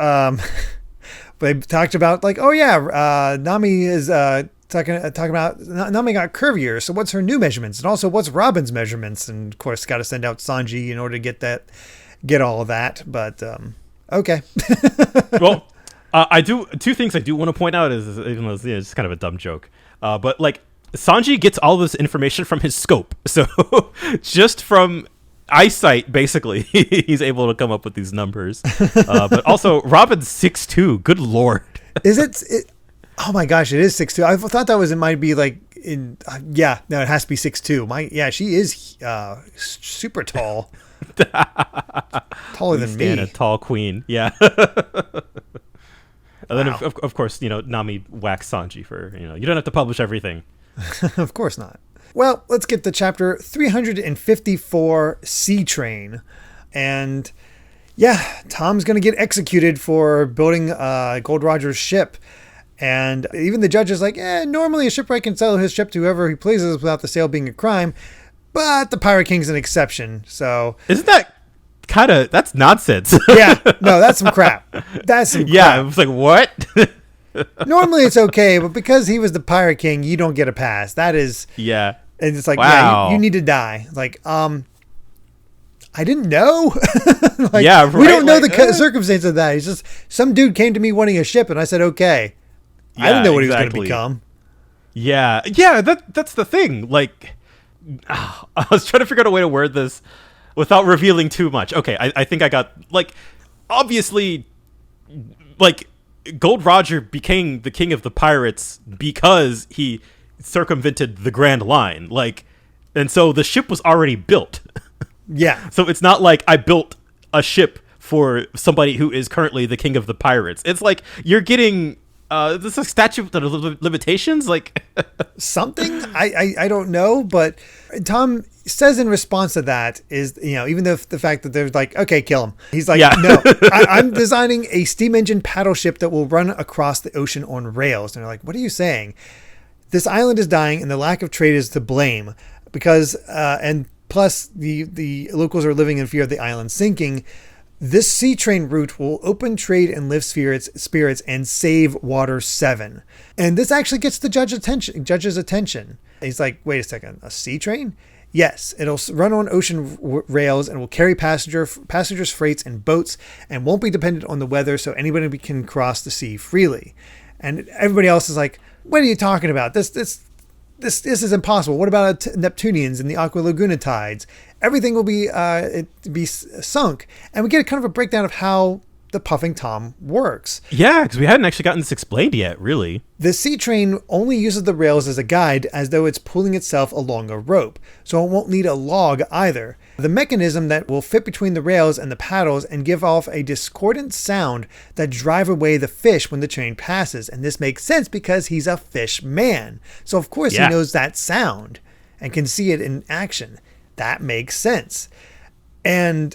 they talked about, like, oh yeah, Nami is talking about Nami got curvier. So what's her new measurements, and also what's Robin's measurements? And of course, got to send out Sanji in order to get all of that. But okay. Well, I do two things I do want to point out is, even though it's kind of a dumb joke, but like Sanji gets all this information from his scope. So just from eyesight, basically, he's able to come up with these numbers. But also, Robin's 6'2". Good lord. Is it? Oh my gosh, it is 6'2". I thought that it might be like in. Yeah, no, it has to be 6'2". She is super tall. Taller than me. A tall queen. Yeah. And then, of course, Nami whacks Sanji for, you don't have to publish everything. Of course not. Well, let's get to chapter 354, Sea Train. And yeah, Tom's going to get executed for building Gold Roger's ship. And even the judge is like, normally a shipwright can sell his ship to whoever he pleases without the sale being a crime. But the Pirate King's an exception. So isn't that that's nonsense? Yeah, no, that's some crap. That's some crap. Yeah, I was like, what? Normally it's okay, but because he was the Pirate King, you don't get a pass. That is... Yeah. And it's like, wow. Yeah, you need to die. Like, I didn't know. Like, yeah, right? We don't know the circumstance of that. He's just, some dude came to me wanting a ship, and I said, okay. Yeah, I didn't know what exactly. he was going to become. Yeah, that's the thing. Like, I was trying to figure out a way to word this without revealing too much. Okay, I think I got, like, obviously, like, Gold Roger became the king of the pirates because he circumvented the Grand Line. Like, and so the ship was already built. Yeah. So it's not like I built a ship for somebody who is currently the king of the pirates. It's like you're getting this is a statute of limitations, like something. I don't know, but Tom says in response to that is, even though the fact that they're like, okay, kill him. He's like, yeah. No, I'm designing a steam engine paddle ship that will run across the ocean on rails. And they're like, what are you saying? This island is dying, and the lack of trade is to blame because, and plus the locals are living in fear of the island sinking. This sea train route will open trade and lift spirits and save Water 7. And this actually gets the judge's attention. He's like, wait a second, a sea train? Yes, it'll run on ocean rails and will carry passengers, freights, and boats and won't be dependent on the weather, so anybody can cross the sea freely. And everybody else is like, what are you talking about? This is impossible. What about Neptunians and the Aqua Laguna tides? Everything will be sunk. And we get kind of a breakdown of how the Puffing Tom works. Yeah, because we hadn't actually gotten this explained yet, really. The sea train only uses the rails as a guide, as though it's pulling itself along a rope, so it won't need a log either. The mechanism that will fit between the rails and the paddles and give off a discordant sound that drive away the fish when the train passes. And this makes sense because he's a fish man. So of course he knows that sound and can see it in action. That makes sense. And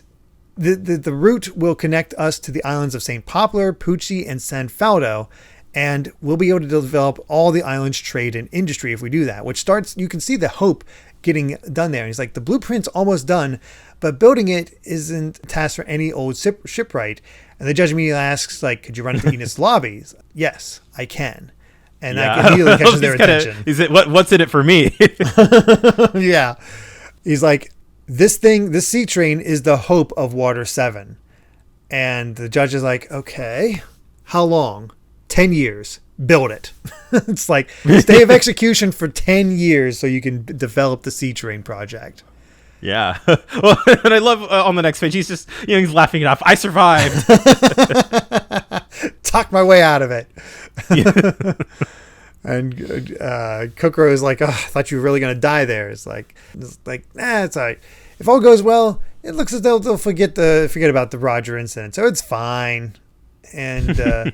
the route will connect us to the islands of St. Poplar, Poochie, and San Faldo, and we'll be able to develop all the island's trade and industry if we do that, which starts, you can see the hope getting done there. And he's like, the blueprint's almost done, but building it isn't a task for any old shipwright. And the judge immediately asks, like, could you run into Enid's lobbies? Yes, I can. And that immediately catches their attention. What's in it for me? Yeah. He's like, this sea train is the hope of Water 7. And the judge is like, okay, how long? 10 years. Build it. It's like stay of execution for 10 years so you can develop the sea train project. Yeah. Well, and I love on the next page, he's just, he's laughing it off. I survived. Talk my way out of it. Yeah. And Kokoro is like, oh, I thought you were really going to die there. It's like, nah, it's all right. If all goes well, it looks as though they'll forget about the Roger incident. So it's fine. And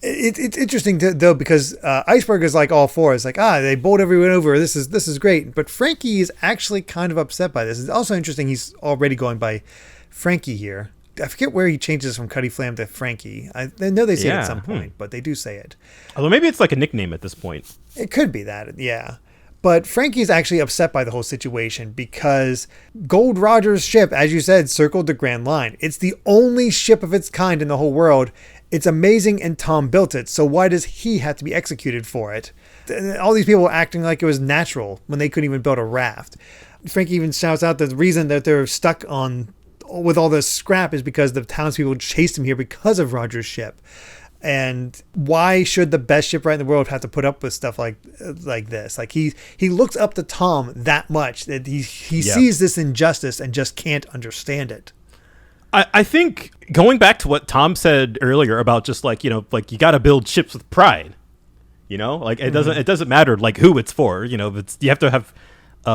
it's interesting though, because Iceberg is like all for it. It's like, they bowled everyone over. This is great. But Franky is actually kind of upset by this. It's also interesting. He's already going by Franky here. I forget where he changes from Cuddy Flam to Franky. I know they say it at some point, but they do say it. Although maybe it's like a nickname at this point. It could be that, yeah. But Franky is actually upset by the whole situation because Gold Roger's ship, as you said, circled the Grand Line. It's the only ship of its kind in the whole world. It's amazing, and Tom built it. So why does he have to be executed for it? And all these people were acting like it was natural when they couldn't even build a raft. Franky even shouts out that the reason that they're stuck with all this scrap is because the townspeople chased him here because of Roger's ship. And why should the best shipwright in the world have to put up with stuff like this? Like he looks up to Tom that much that he sees this injustice and just can't understand it. I think going back to what Tom said earlier about just like, you got to build ships with pride, like it doesn't matter like who it's for, you have to have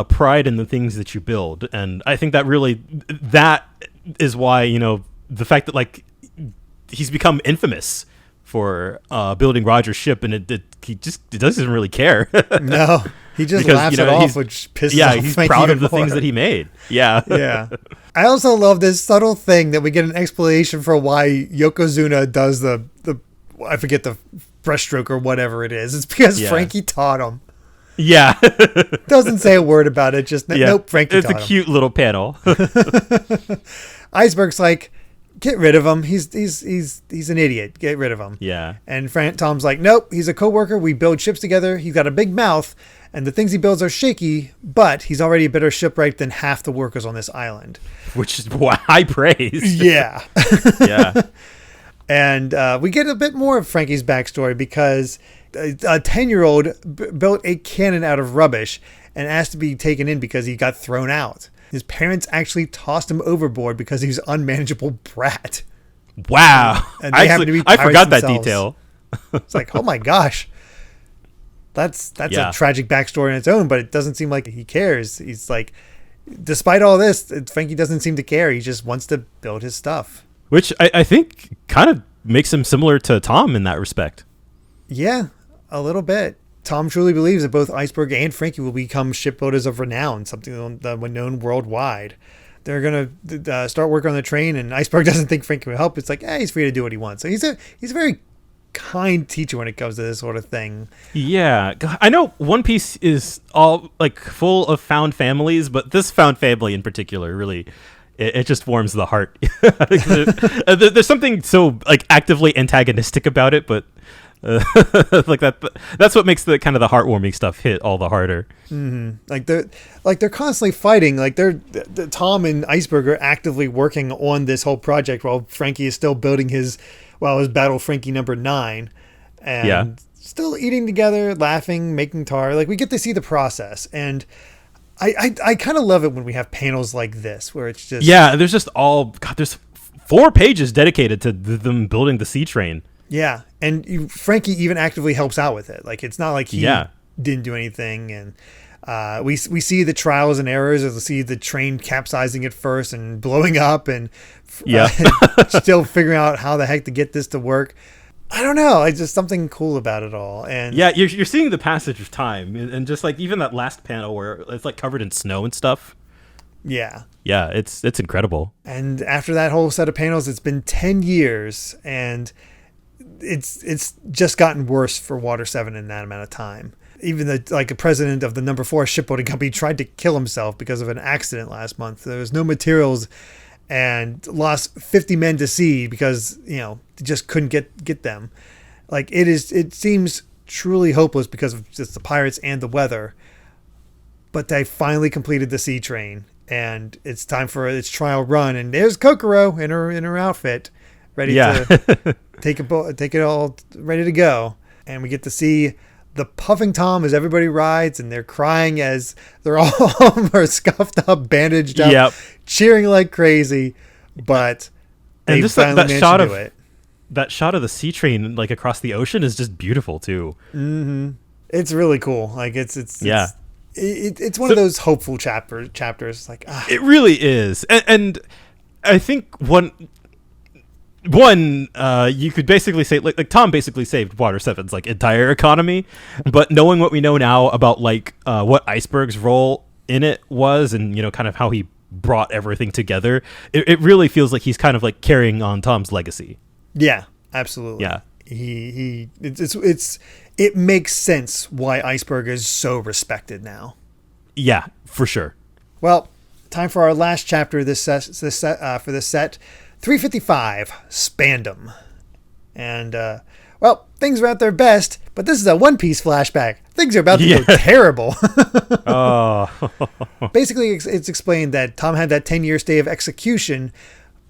pride in the things that you build. And I think that is why, the fact that like he's become infamous for building Roger's ship, and he doesn't really care. No, he just laughs it off, which pisses off. He's Franky proud even of the more. things that he made. Yeah. Yeah. I also love this subtle thing that we get an explanation for why Yokozuna does the I forget the breaststroke or whatever it is. It's because Franky taught him. Yeah. Doesn't say a word about it. Just nope. Franky taught him. It's a cute little panel. Iceberg's like, get rid of him. He's an idiot. Get rid of him. Yeah. And Tom's like, nope. He's a coworker. We build ships together. He's got a big mouth, and the things he builds are shaky. But he's already a better shipwright than half the workers on this island, which is high praise. Yeah. Yeah. And we get a bit more of Franky's backstory because a 10-year-old built a cannon out of rubbish and asked to be taken in because he got thrown out. His parents actually tossed him overboard because he was an unmanageable brat. Wow. And they happen to be I forgot themselves. that detail. It's like, oh my gosh. That's a tragic backstory in its own, but it doesn't seem like he cares. He's like, despite all this, Franky doesn't seem to care. He just wants to build his stuff. Which I think kind of makes him similar to Tom in that respect. Yeah, a little bit. Tom truly believes that both Iceberg and Franky will become shipbuilders of renown, something that was known worldwide. They're going to start work on the train, and Iceberg doesn't think Franky will help. It's like, he's free to do what he wants. So he's a very kind teacher when it comes to this sort of thing. Yeah. I know One Piece is all like full of found families, but this found family in particular really... It just warms the heart. There's something so like actively antagonistic about it, but like that. That's what makes the kind of the heartwarming stuff hit all the harder. Mm-hmm. Like they're constantly fighting. Like Tom and Iceberg are actively working on this whole project while Franky is still building his Battle Franky number 9, and still eating together, laughing, making tar. Like we get to see the process. And I kind of love it when we have panels like this where it's just... Yeah, there's just there's 4 pages dedicated to them building the sea train. Yeah, and Franky even actively helps out with it. Like, it's not like he didn't do anything. And we see the trials and errors. We see the train capsizing at first and blowing up and still figuring out how the heck to get this to work. I don't know. It's just something cool about it all. And yeah, you're seeing the passage of time, and just like even that last panel where it's like covered in snow and stuff. Yeah. Yeah, it's incredible. And after that whole set of panels, it's been 10 years, and it's just gotten worse for Water 7 in that amount of time. Even the president of the number 4 shipbuilding company tried to kill himself because of an accident last month. There was no materials and lost 50 men to sea because, just couldn't get them. Like it seems truly hopeless because of just the pirates and the weather. But they finally completed the sea train, and it's time for its trial run. And there's Kokoro in her outfit, ready to take it all, ready to go. And we get to see the puffing Tom as everybody rides, and they're crying as they're all are scuffed up, bandaged up, cheering like crazy. But they finally managed to do it. That shot of the sea train like across the ocean is just beautiful too. Mm-hmm. It's really cool. Like it's one of those hopeful chapters. Like it really is, and I think one you could basically say like Tom basically saved Water 7's like entire economy, but knowing what we know now about like what Iceberg's role in it was, and kind of how he brought everything together, it really feels like he's kind of like carrying on Tom's legacy. Yeah, absolutely. Yeah, it makes sense why Iceberg is so respected now. Yeah, for sure. Well, time for our last chapter for this set, 355, Spandam. And, things are at their best, but this is a One Piece flashback. Things are about to go terrible. Basically, it's explained that Tom had that 10-year stay of execution,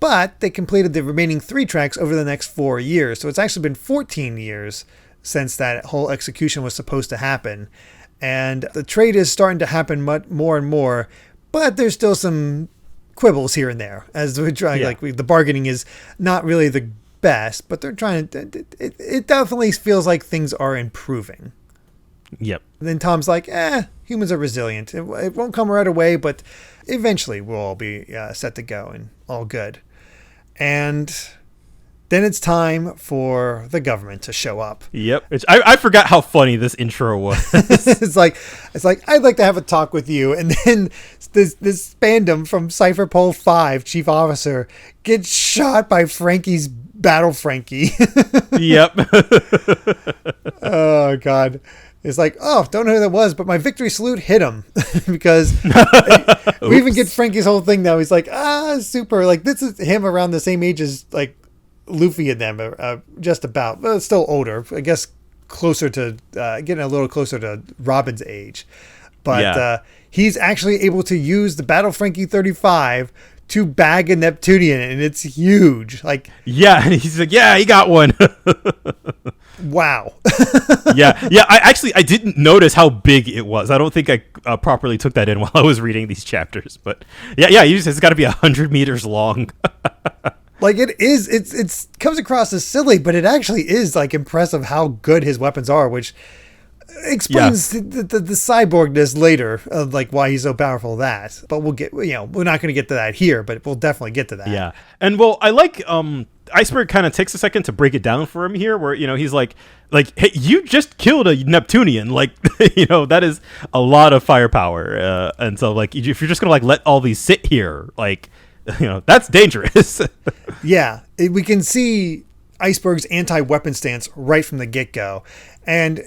but they completed the remaining 3 tracks over the next 4 years. So it's actually been 14 years since that whole execution was supposed to happen. And the trade is starting to happen more and more, but there's still some quibbles here and there as we're trying. The bargaining is not really the best, but they're trying to. It definitely feels like things are improving. Yep. And then Tom's like, humans are resilient. It won't come right away, but eventually we'll all be set to go and all good. And then it's time for the government to show up. Yep. I forgot how funny this intro was. it's like I'd like to have a talk with you, and then this Spandam from Cypher Pole 5 chief officer gets shot by Franky's battle Franky. Yep. Oh God. It's like, don't know who that was, but my victory salute hit him. Because we even get Franky's whole thing now. He's like, super. Like, this is him around the same age as, like, Luffy and them, just about. But still older. I guess closer to, getting a little closer to Robin's age. But he's actually able to use the Battle Franky 35 to bag a Neptunian, and it's huge. Like, yeah, he's like, he got one. Wow. yeah. I didn't notice how big it was. I don't think I properly took that in while I was reading these chapters. But it's got to be 100 meters long. Like it is. It comes across as silly, but it actually is like impressive how good his weapons are, which explains the cyborgness later of like why he's so powerful. But we'll get. We're not going to get to that here, but we'll definitely get to that. Yeah, and I like Iceberg kind of takes a second to break it down for him here, where he's like, hey, you just killed a Neptunian, like that is a lot of firepower, and so like if you're just gonna like let all these sit here, like that's dangerous. Yeah, we can see Iceberg's anti-weapon stance right from the get-go. And,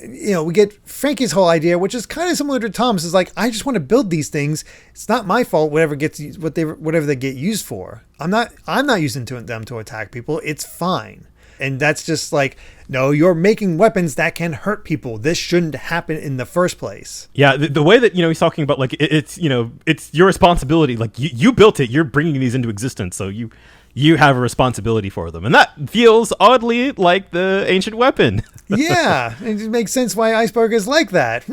we get Franky's whole idea, which is kind of similar to Tom's, is like, I just want to build these things. It's not my fault, whatever they get used for. I'm not using them to attack people. It's fine. And that's just like, no, you're making weapons that can hurt people. This shouldn't happen in the first place. Yeah, the way that he's talking about like it's your responsibility. Like you built it. You're bringing these into existence, so you have a responsibility for them, and that feels oddly like the ancient weapon. Yeah, it makes sense why Iceberg is like that.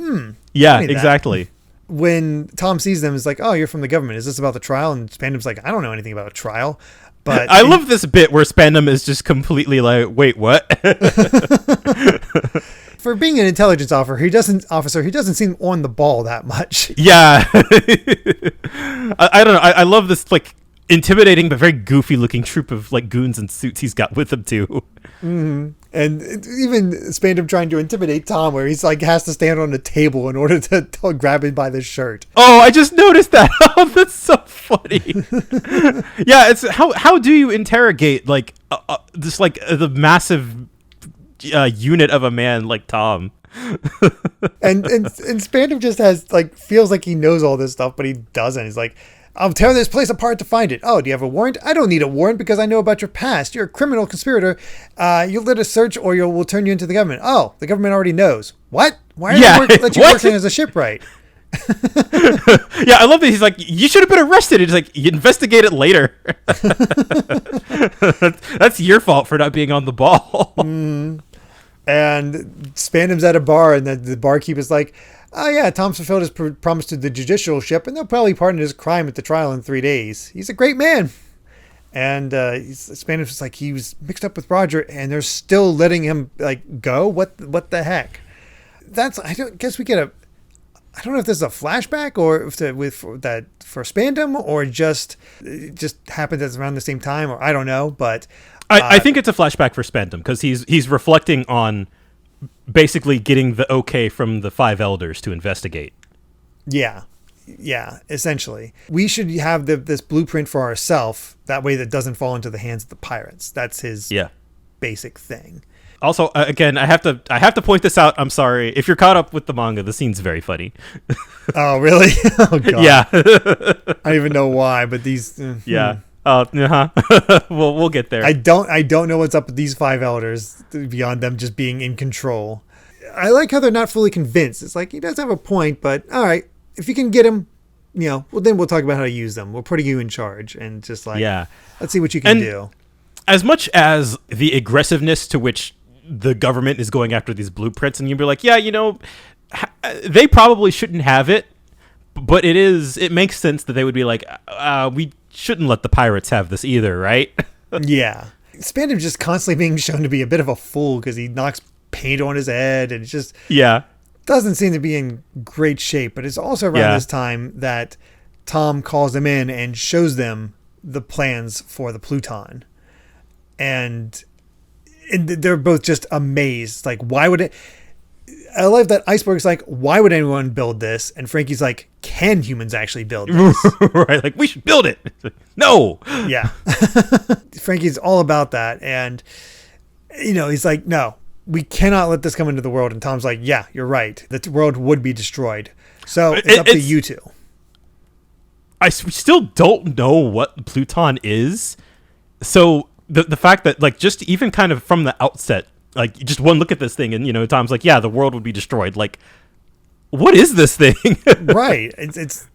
Yeah, exactly. When Tom sees them, it's like, oh, you're from the government. Is this about the trial? And Spandam's like, I don't know anything about a trial. But I love this bit where Spandam is just completely like, wait, what? For being an intelligence officer, he doesn't seem on the ball that much. Yeah. I don't know. I love this like intimidating but very goofy looking troop of like goons and suits he's got with him too. Mm-hmm. And even Spandam trying to intimidate Tom, where he's like has to stand on a table in order to grab him by the shirt. Oh, I just noticed that. Oh, that's so funny. Yeah, it's how do you interrogate like this like the massive unit of a man like Tom? and Spandam just has like feels like he knows all this stuff, but he doesn't. He's like, I'll tear this place apart to find it. Oh, do you have a warrant? I don't need a warrant because I know about your past. You're a criminal conspirator. You'll let us search or we'll turn you into the government. Oh, the government already knows. What? Why are they let you working as a shipwright? Yeah, I love that he's like, you should have been arrested. He's like, you investigate it later. That's your fault for not being on the ball. And And Spandam's at a bar, and the barkeeper's like, "Oh yeah, Tom's fulfilled his promise to the judicial ship, and they'll probably pardon his crime at the trial in 3 days. He's a great man." And Spandam's just like, he was mixed up with Roger, and they're still letting him like go. What the heck? I don't know if this is a flashback or if for Spandam, or it just happened at around the same time, or I don't know, but. I think it's a flashback for Spandam because he's reflecting on basically getting the okay from the 5 elders to investigate. Yeah, essentially. We should have this blueprint for ourselves. That way that doesn't fall into the hands of the pirates. That's his basic thing. Also, again, I have to point this out. I'm sorry. If you're caught up with the manga, the scene's very funny. Oh, really? Oh, God. Yeah. I don't even know why, but these... Yeah. We'll get there. I don't know what's up with these 5 elders beyond them just being in control. I like how they're not fully convinced. It's like, he does have a point, but all right, if you can get him, well, then we'll talk about how to use them. We're putting you in charge, and just like, let's see what you can do. As much as the aggressiveness to which the government is going after these blueprints, and you'll be like, they probably shouldn't have it, but it makes sense that they would be like, we shouldn't let the pirates have this either, right? Yeah. Spandam's just constantly being shown to be a bit of a fool because he knocks paint on his head and just doesn't seem to be in great shape. But it's also around this time that Tom calls them in and shows them the plans for the Pluton. And they're both just amazed. Like, why would it... I love that Iceberg's like, why would anyone build this? And Franky's like, can humans actually build this? Right, like, we should build it. No. Yeah. Franky's all about that. And, he's like, no, we cannot let this come into the world. And Tom's like, yeah, you're right. The world would be destroyed. So it's up to you two. We still don't know what Pluton is. So the fact that, like, just even kind of from the outset, like, just one look at this thing and, Tom's like, yeah, the world would be destroyed. Like, what is this thing? Right. It's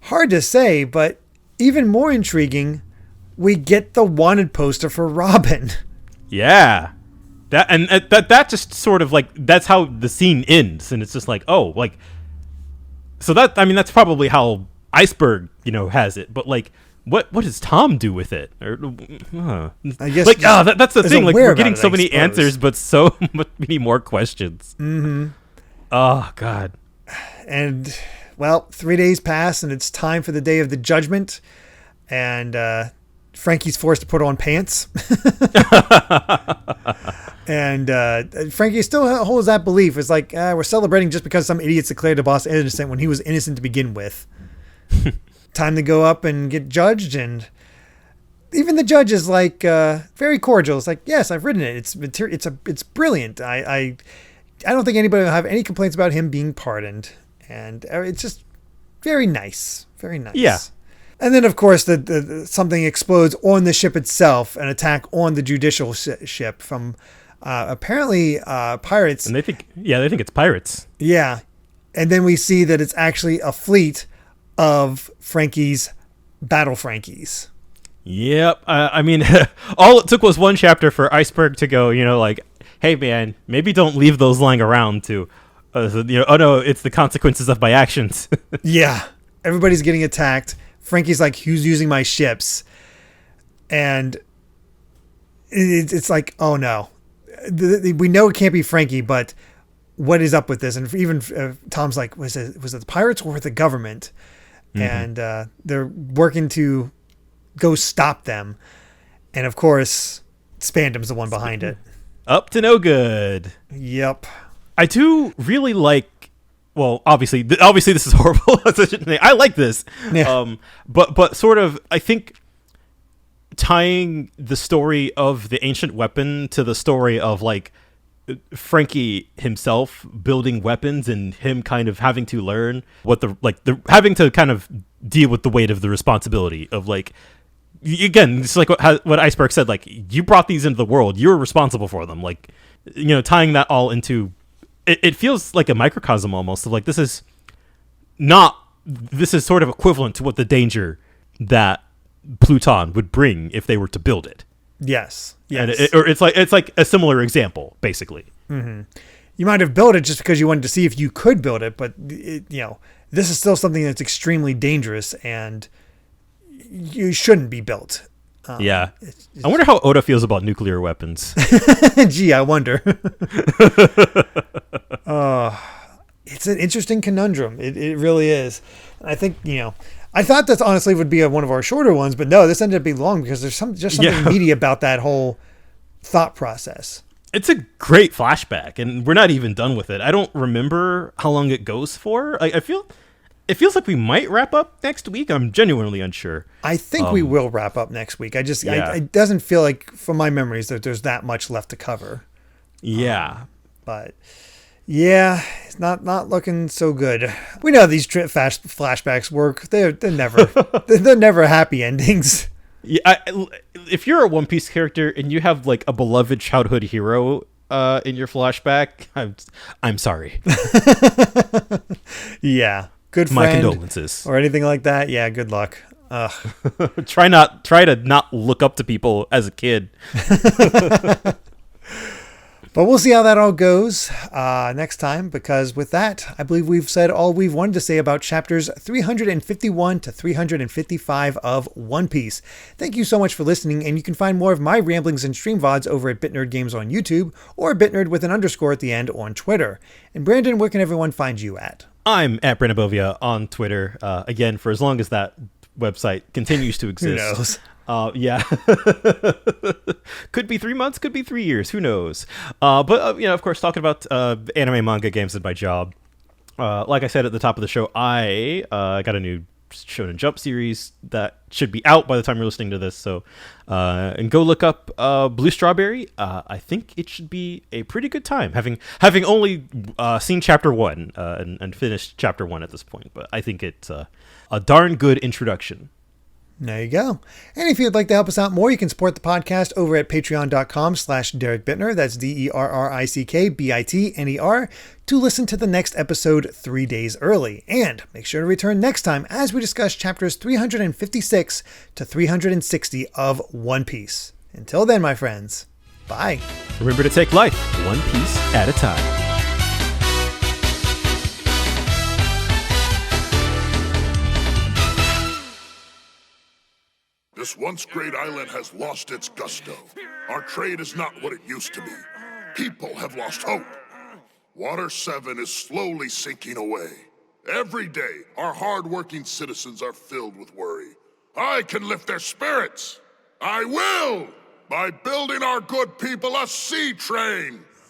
hard to say, but even more intriguing, we get the wanted poster for Robin. Yeah. That just sort of, like, that's how the scene ends. And it's just like, oh, like, so that's probably how Iceberg, has it. But, like, what does Tom do with it? Or, I guess, like, that's the thing. Like, we're getting so many suppose. answers, but so many more questions. Mm-hmm. Oh God. And 3 days pass, and it's time for the day of the judgment. And Franky's forced to put on pants. And Franky still holds that belief. It's like, we're celebrating just because some idiots declared the boss innocent when he was innocent to begin with. Time to go up and get judged, and even the judge is like very cordial. It's like, yes, I've written it. It's brilliant. I don't think anybody will have any complaints about him being pardoned, and it's just very nice, very nice. Yeah. And then, of course, something explodes on the ship itself, an attack on the judicial ship from apparently pirates. And they think it's pirates. Yeah, and then we see that it's actually a fleet of Franky's battle Frankies. Yep. All it took was one chapter for Iceberg to go, like, hey man, maybe don't leave those lying around to, oh no, it's the consequences of my actions. Yeah. Everybody's getting attacked. Franky's like, who's using my ships? And it's like, oh no. We know it can't be Franky, but what is up with this? And even Tom's like, was it the pirates or the government? Mm-hmm. And they're working to go stop them. And of course, Spandam's the one behind it. Up to no good. Yep. I do really like, well, obviously this is horrible. I like this. Yeah. But sort of, I think tying the story of the ancient weapon to the story of, like, Franky himself building weapons and him kind of having to learn what having to kind of deal with the weight of the responsibility of, like, again, it's like what Iceberg said, like, you brought these into the world, you're responsible for them, like, tying that all into it feels like a microcosm almost of, like, this is sort of equivalent to what the danger that Pluton would bring if they were to build it. Yes. And it's like a similar example, basically. You might have built it just because you wanted to see if you could build it, but this is still something that's extremely dangerous and you shouldn't be built. I wonder how Oda feels about nuclear weapons. Gee, I wonder. It's an interesting conundrum. It really is. And I think, I thought this honestly would be one of our shorter ones, but no, this ended up being long because there's something meaty about that whole thought process. It's a great flashback, and we're not even done with it. I don't remember how long it goes for. It feels like we might wrap up next week. I'm genuinely unsure. I think we will wrap up next week. It doesn't feel like, from my memories, that there's that much left to cover. Yeah. But yeah, it's not looking so good. We know these flashbacks work. They're never happy endings. Yeah, if you're a One Piece character and you have like a beloved childhood hero in your flashback, I'm sorry. Yeah, good friend. My condolences. Or anything like that. Yeah, good luck. Try to not look up to people as a kid. But we'll see how that all goes next time, because with that, I believe we've said all we've wanted to say about chapters 351 to 355 of One Piece. Thank you so much for listening, and you can find more of my ramblings and stream VODs over at BitNerd Games on YouTube, or BitNerd with an underscore at the end on Twitter. And Brandon, where can everyone find you at? I'm at Brandon Bovia on Twitter, again, for as long as that website continues to exist. Who knows? Yeah. Could be 3 months, could be 3 years, who knows? But of course, talking about anime, manga, games is my job. Like I said at the top of the show, I got a new Shonen Jump series that should be out by the time you're listening to this. So, and go look up Blue Strawberry. I think it should be a pretty good time, having only seen chapter 1 and finished chapter 1 at this point. But I think it's a darn good introduction. There you go. And if you'd like to help us out more, you can support the podcast over at patreon.com/Derek Bittner. That's DERRICKBITNER to listen to the next episode 3 days early. And make sure to return next time as we discuss chapters 356 to 360 of One Piece. Until then, my friends, bye. Remember to take life one piece at a time. This once great island has lost its gusto. Our trade is not what it used to be. People have lost hope. Water 7 is slowly sinking away. Every day, our hard-working citizens are filled with worry. I can lift their spirits. I will! By building our good people a sea train.